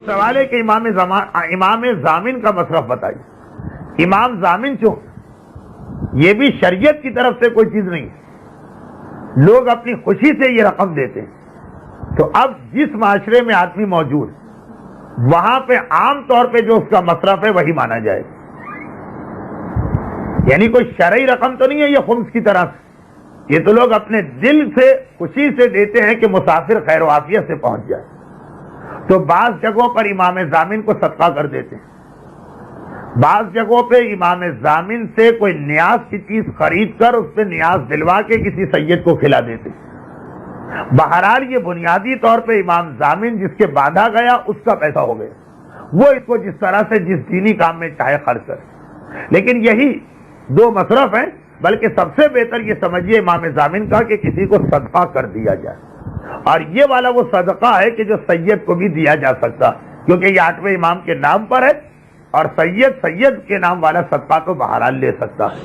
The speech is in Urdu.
سوال ہے کہ امام ضامن کا مصرف بتائیے. امام ضامن کیوں؟ یہ بھی شریعت کی طرف سے کوئی چیز نہیں ہے، لوگ اپنی خوشی سے یہ رقم دیتے ہیں. تو اب جس معاشرے میں آدمی موجود وہاں پہ عام طور پہ جو اس کا مصرف ہے وہی مانا جائے. یعنی کوئی شرعی رقم تو نہیں ہے یہ خمس کی طرح سے، یہ تو لوگ اپنے دل سے خوشی سے دیتے ہیں کہ مسافر خیر و عافیت سے پہنچ جائے. تو بعض جگہوں پر امام ضامن کو صدقہ کر دیتے ہیں، بعض جگہوں پہ امام ضامن سے کوئی نیاز کی چیز خرید کر اس پہ نیاز دلوا کے کسی سید کو کھلا دیتے ہیں. بہرحال یہ بنیادی طور پہ امام ضامن جس کے باندھا گیا اس کا پیسہ ہو گیا، وہ اس کو جس طرح سے جس دینی کام میں چاہے خرچ کرے. لیکن یہی دو مصرف ہیں، بلکہ سب سے بہتر یہ سمجھیے امام ضامن کا کہ کسی کو صدقہ کر دیا جائے. اور یہ والا وہ صدقہ ہے کہ جو سید کو بھی دیا جا سکتا، کیونکہ یہ 8ویں امام کے نام پر ہے، اور سید کے نام والا صدقہ تو بہرحال لے سکتا ہے.